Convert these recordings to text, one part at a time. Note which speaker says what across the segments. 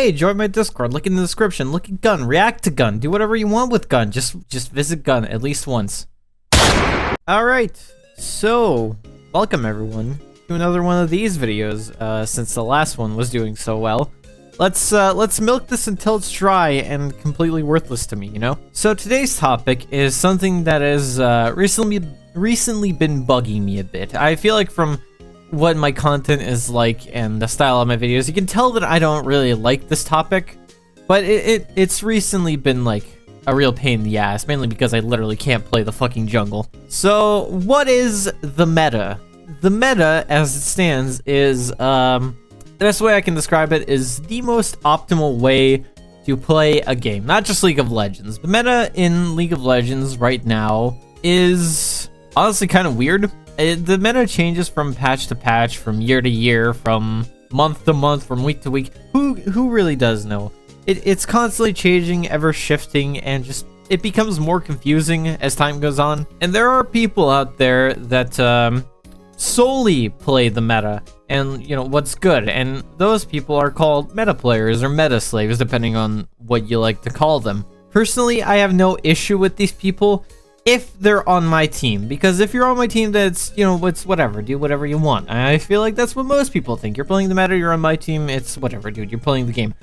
Speaker 1: hey, join my Discord, look in the description, look at Gun, react to Gun, do whatever you want with Gun, just visit Gun at least once. Alright, so, welcome everyone to another one of these videos, since the last one was doing so well. Let's milk this until it's dry and completely worthless to me, you know? So today's topic is something that has recently been bugging me a bit. I feel like from what my content is like and the style of my videos, you can tell that I don't really like this topic, but it's recently been like a real pain in the ass, mainly because I literally can't play the fucking jungle. So what is the meta? The meta, as it stands, is the best way I can describe it is the most optimal way to play a game, not just League of Legends. The meta in League of Legends right now is honestly kind of weird. The meta changes from patch to patch, from year to year, from month to month, from week to week. Who really does know? It's constantly changing, ever shifting, and just it becomes more confusing as time goes on. And there are people out there that solely play the meta and you know what's good, and those people are called meta players or meta slaves, depending on what you like to call them. Personally, I have no issue with these people if they're on my team, because if you're on my team, that's, you know, it's whatever, do whatever you want. I feel like that's what most people think. You're playing the meta, you're on my team, it's whatever, dude, you're playing the game.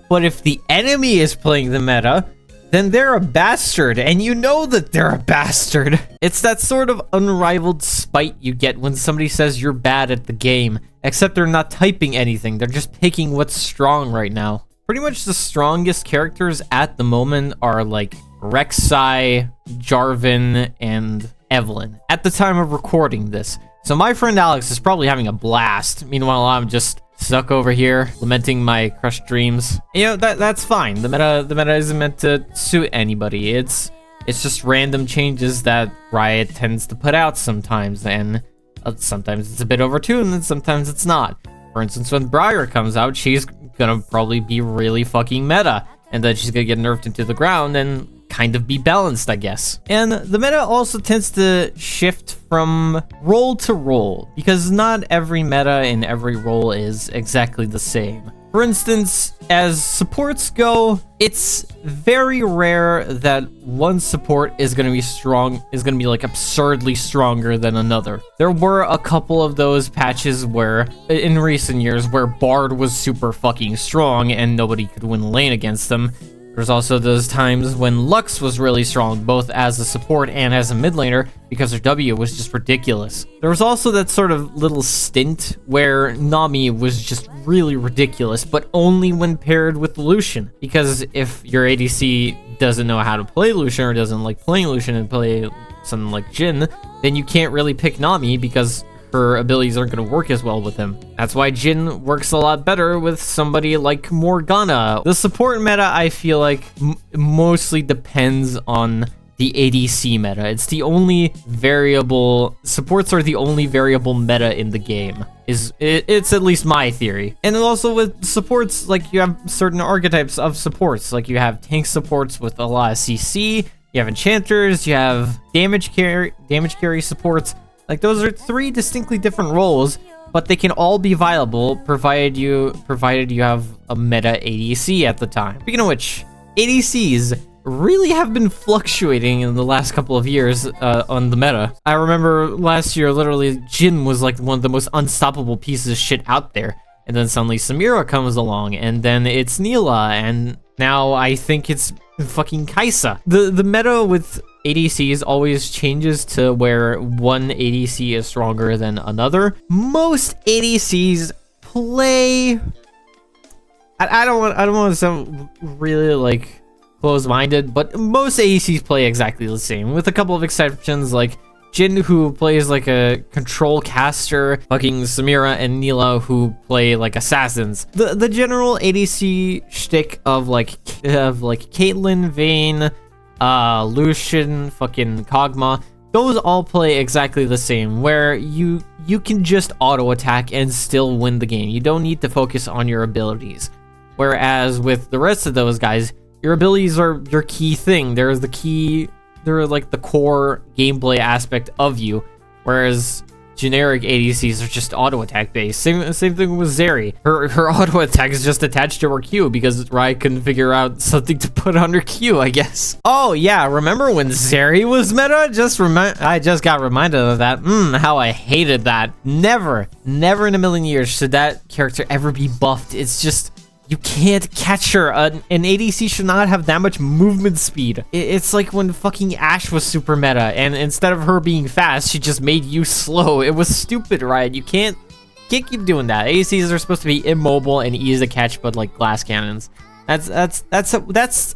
Speaker 1: But if the enemy is playing the meta, then they're a bastard, and you know that they're a bastard. It's that sort of unrivaled spite you get when somebody says you're bad at the game, except they're not typing anything, they're just picking what's strong right now. Pretty much the strongest characters at the moment are like Rek'Sai, Jarvan, and Evelynn at the time of recording this. So my friend Alex is probably having a blast. Meanwhile, I'm just stuck over here lamenting my crushed dreams. You know, that's fine. The meta isn't meant to suit anybody. It's just random changes that Riot tends to put out sometimes, and sometimes it's a bit overtuned and sometimes it's not. For instance, when Briar comes out, she's gonna probably be really fucking meta, and then she's gonna get nerfed into the ground and kind of be balanced, I guess. And the meta also tends to shift from role to role, because not every meta in every role is exactly the same. For instance, as supports go, it's very rare that one support is going to be like absurdly stronger than another. There were a couple of those patches where, in recent years, where Bard was super fucking strong and nobody could win lane against them. There's also those times when Lux was really strong, both as a support and as a mid laner, because her W was just ridiculous. There was also that sort of little stint where Nami was just really ridiculous, but only when paired with Lucian. Because if your ADC doesn't know how to play Lucian, or doesn't like playing Lucian and play something like Jhin, then you can't really pick Nami because her abilities aren't going to work as well with him. That's why Jhin works a lot better with somebody like Morgana. The support meta, I feel like, mostly depends on the ADC meta. It's the only variable, supports are the only variable meta in the game. It's at least my theory. And also with supports, like you have certain archetypes of supports. Like you have tank supports with a lot of CC, you have enchanters, you have damage carry supports. Like, those are three distinctly different roles, but they can all be viable provided you have a meta ADC at the time. Speaking of which, ADCs really have been fluctuating in the last couple of years on the meta. I remember last year, literally, Jhin was like one of the most unstoppable pieces of shit out there. And then suddenly Samira comes along, and then it's Neela, and now I think it's fucking Kai'Sa. The meta with ADCs always changes to where one ADC is stronger than another. Most ADCs play... I don't want to sound really like close-minded, but most ADCs play exactly the same, with a couple of exceptions like Jhin, who plays like a control caster, fucking Samira and Neela, who play like assassins. The general ADC shtick of like Caitlyn, Vayne, Lucian, fucking Kog'Maw, those all play exactly the same, where you can just auto attack and still win the game. You don't need to focus on your abilities. Whereas with the rest of those guys, your abilities are your key thing. They're like the core gameplay aspect of you. Whereas generic ADCs are just auto attack based. Same thing with Zeri. Her auto attack is just attached to her Q because Riot couldn't figure out something to put on her Q, I guess. Oh yeah, remember when Zeri was meta? I just got reminded of that. How I hated that. Never in a million years should that character ever be buffed. It's just, you can't catch her. An ADC should not have that much movement speed. It's like when fucking Ashe was super meta, and instead of her being fast, she just made you slow. It was stupid, right? You can't keep doing that. ADCs are supposed to be immobile and easy to catch, but like glass cannons. That's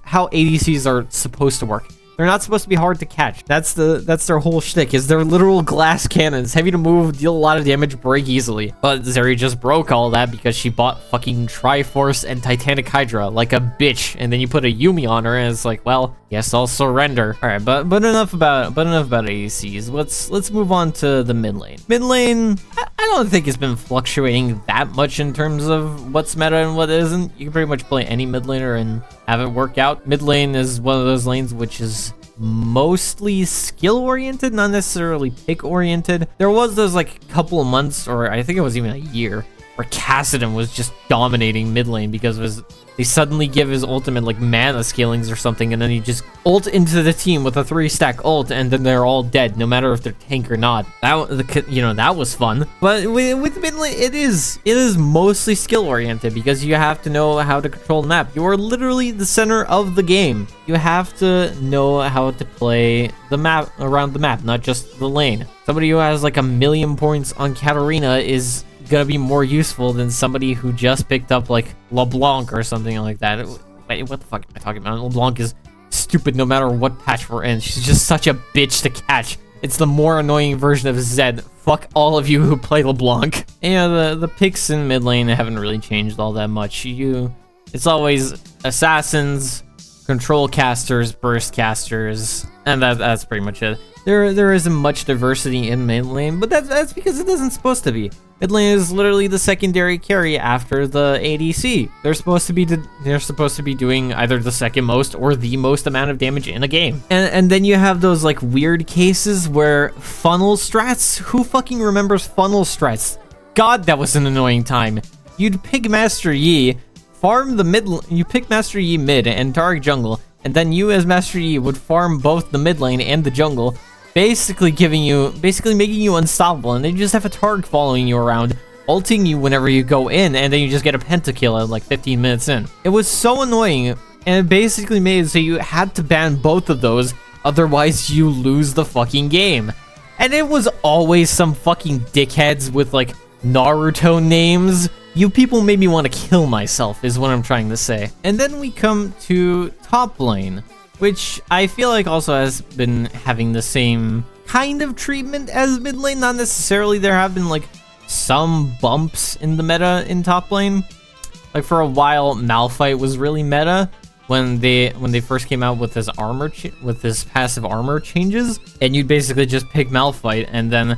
Speaker 1: how ADCs are supposed to work. They're not supposed to be hard to catch. That's their whole shtick, is they're literal glass cannons. Heavy to move, deal a lot of damage, break easily. But Zeri just broke all that because she bought fucking Triforce and Titanic Hydra like a bitch. And then you put a Yuumi on her and it's like, well, yes, I'll surrender. Alright, but enough about ADCs. Let's move on to the mid lane. Mid lane, I don't think it's been fluctuating that much in terms of what's meta and what isn't. You can pretty much play any mid laner and have it work out. Mid lane is one of those lanes which is mostly skill oriented, not necessarily pick oriented. There was those like couple of months, or I think it was even a year, where Kassadin was just dominating mid lane because they suddenly give his ultimate like mana scalings or something, and then he just ult into the team with a 3-stack ult, and then they're all dead, no matter if they're tank or not. That was fun. But with mid lane, it is mostly skill oriented because you have to know how to control the map. You are literally the center of the game. You have to know how to play the map around the map, not just the lane. Somebody who has like 1,000,000 points on Katarina is gonna be more useful than somebody who just picked up like LeBlanc or something like that. Wait, what the fuck am I talking about? LeBlanc is stupid no matter what patch we're in. She's just such a bitch to catch. It's the more annoying version of Zed. Fuck all of you who play LeBlanc. And the picks in mid lane haven't really changed all that much. It's always assassins, control casters, burst casters, and that's pretty much it. There isn't much diversity in mid lane, but that's because it isn't supposed to be. Mid lane is literally the secondary carry after the ADC. They're supposed to be doing either the second most or the most amount of damage in a game. And then you have those like weird cases where funnel strats. Who fucking remembers funnel strats? God, that was an annoying time. You'd pick Master Yi, farm the mid. You pick Master Yi mid and Taric jungle, and then you as Master Yi would farm both the mid lane and the jungle, basically making you unstoppable, and then you just have a Targ following you around, ulting you whenever you go in, and then you just get a pentakill at like 15 minutes in. It was so annoying, and it basically made it so you had to ban both of those, otherwise you lose the fucking game. And it was always some fucking dickheads with like Naruto names. You people made me want to kill myself, is what I'm trying to say. And then we come to top lane, which I feel like also has been having the same kind of treatment as mid lane. Not necessarily. There have been like some bumps in the meta in top lane. Like for a while, Malphite was really meta when they first came out with his passive armor changes, and you'd basically just pick Malphite, and then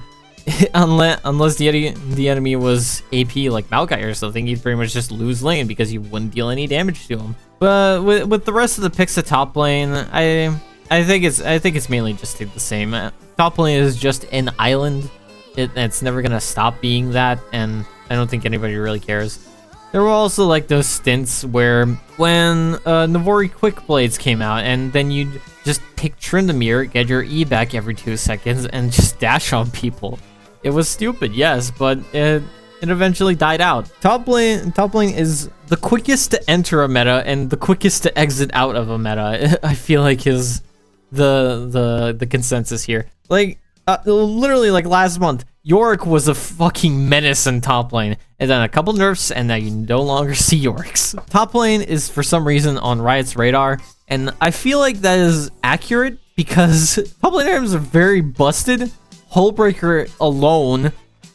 Speaker 1: unless the enemy was AP like Maokai or something, you'd pretty much just lose lane because you wouldn't deal any damage to him. But with the rest of the picks at top lane, I think it's mainly just the same. Top lane is just an island. It's never gonna stop being that, and I don't think anybody really cares. There were also like those stints where when Navori Quick Blades came out, and then you'd just pick Tryndamere, get your E back every 2 seconds, and just dash on people. It was stupid, yes, but it eventually died out. Top lane is the quickest to enter a meta and the quickest to exit out of a meta. I feel like is the consensus here. Like literally like last month, Yorick was a fucking menace in top lane, and then a couple nerfs, and now you no longer see Yoriks. Top lane is for some reason on Riot's radar, and I feel like that is accurate because top laners are very busted. Hullbreaker alone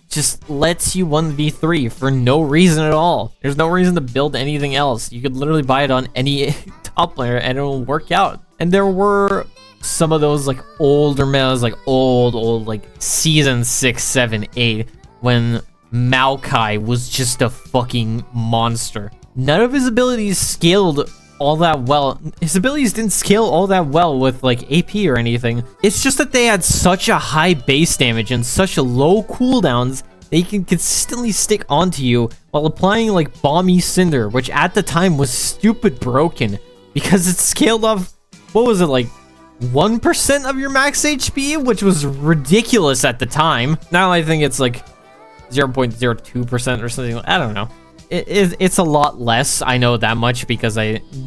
Speaker 1: just lets you 1v3 for no reason at all. There's no reason to build anything else. You could literally buy it on any top laner and it will work out. And there were some of those like older metas, like old like season 6, 7, 8, when Maokai was just a fucking monster. None of his abilities scaled all that well. His abilities didn't scale all that well with like AP or anything. It's just that they had such a high base damage and such a low cooldowns that he can consistently stick onto you while applying like Balmy Cinder, which at the time was stupid broken because it scaled off, what was it, like 1% of your max HP, which was ridiculous at the time. Now I think it's like 0.02% or something. I don't know. It's a lot less. I know that much because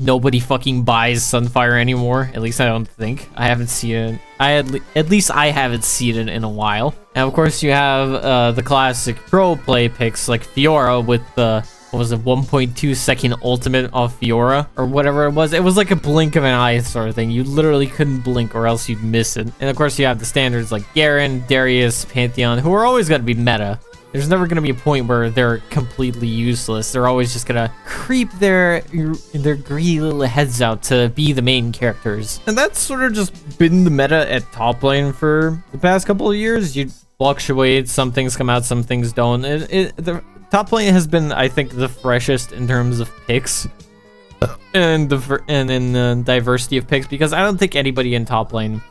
Speaker 1: nobody fucking buys Sunfire anymore. At least I don't think. I haven't seen it. At least I haven't seen it in a while. And of course you have the classic pro play picks like Fiora with the, what was it, 1.2 second ultimate of Fiora or whatever it was. It was like a blink of an eye sort of thing. You literally couldn't blink or else you'd miss it. And of course you have the standards like Garen, Darius, Pantheon, who are always going to be meta. There's never going to be a point where they're completely useless. They're always just going to creep their greedy little heads out to be the main characters. And that's sort of just been the meta at top lane for the past couple of years. You fluctuate. Some things come out, some things don't. The top lane has been, I think, the freshest in terms of picks. And in the diversity of picks, because I don't think anybody in top lane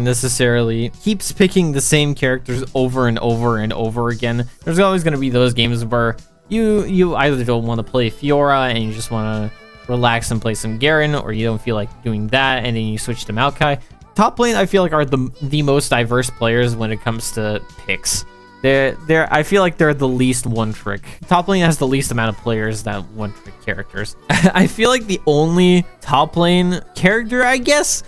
Speaker 1: necessarily keeps picking the same characters over and over and over again. There's always going to be those games where you either don't want to play Fiora and you just want to relax and play some Garen, or you don't feel like doing that and then you switch to Maokai. Top lane, I feel like, are the most diverse players when it comes to picks. I feel like they're the least one trick. Top lane has the least amount of players that one trick characters. I feel like the only top lane character, I guess,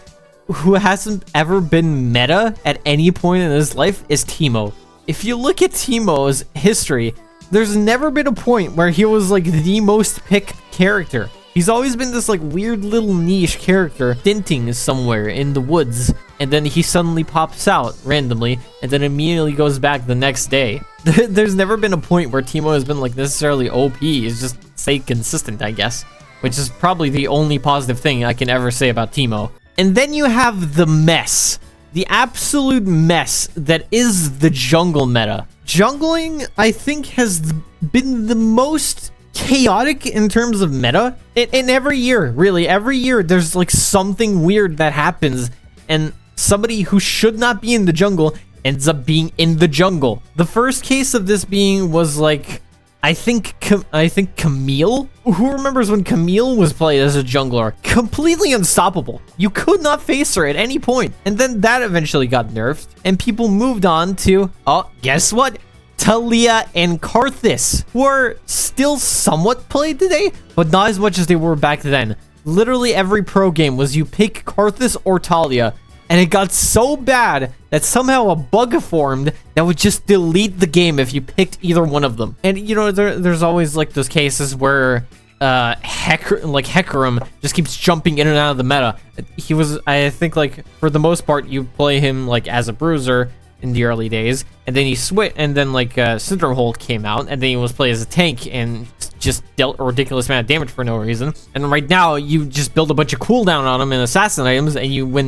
Speaker 1: who hasn't ever been meta at any point in his life is Teemo. If you look at Teemo's history, there's never been a point where he was like the most picked character. He's always been this like weird little niche character dinting somewhere in the woods, and then he suddenly pops out randomly and then immediately goes back the next day. There's never been a point where Teemo has been like necessarily OP. He's just stayed consistent, I guess, which is probably the only positive thing I can ever say about Teemo. And then you have the mess, the absolute mess that is the jungle meta. Jungling, I think, has been the most chaotic in terms of meta in every year. Really, every year there's like something weird that happens and somebody who should not be in the jungle ends up being in the jungle. The first case of this being was like, I think Camille. Who remembers when Camille was played as a jungler? Completely unstoppable. You could not face her at any point. And then that eventually got nerfed and people moved on to, oh, guess what? Talia and Karthus, who are still somewhat played today, but not as much as they were back then. Literally every pro game was you pick Karthus or Talia, and it got so bad that somehow a bug formed that would just delete the game if you picked either one of them. And you know, there's always like those cases where Hecarim just keeps jumping in and out of the meta. He was, I think, like for the most part, you play him like as a bruiser in the early days, and then he switched, and then like Cinderhold came out, and then he was played as a tank and just dealt a ridiculous amount of damage for no reason. And right now, you just build a bunch of cooldown on him and assassin items, and you win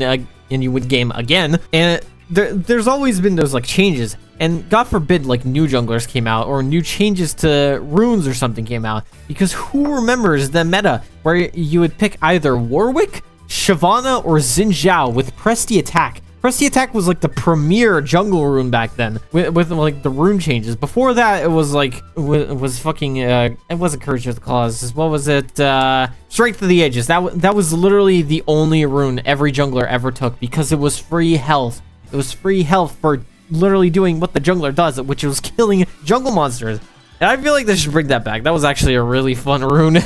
Speaker 1: game again. And there's always been those like changes, and God forbid like new junglers came out or new changes to runes or something came out, because who remembers the meta where you would pick either Warwick, Shyvana, or Xin Zhao with Press the Attack? Press the Attack was like the premier jungle rune back then with like the rune changes. Before that, it was like, it wasn't Courage with the Claws. What was it? Strength of the Ages. That was literally the only rune every jungler ever took because it was free health. It was free health for literally doing what the jungler does, which was killing jungle monsters. And I feel like they should bring that back. That was actually a really fun rune.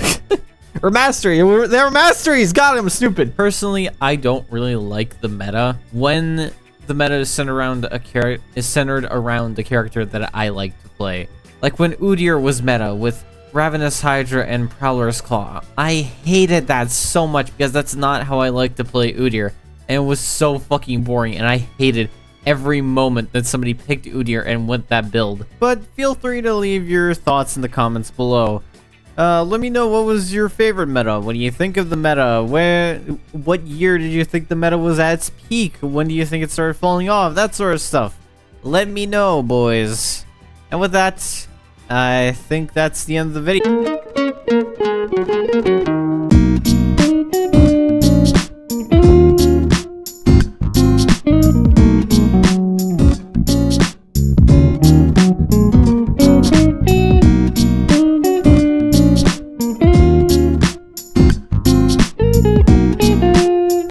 Speaker 1: Or mastery. They were masteries. God, I'm stupid. Personally, I don't really like the meta when the meta is centered around the character that I like to play. Like when Udyr was meta with Ravenous Hydra and Prowler's Claw. I hated that so much because that's not how I like to play Udyr. And it was so fucking boring, and I hated every moment that somebody picked Udyr and went that build. But feel free to leave your thoughts in the comments below. Let me know, what was your favorite meta? What do you think of the meta? What year did you think the meta was at its peak? When do you think it started falling off? That sort of stuff. Let me know, boys. And with that, I think that's the end of the video.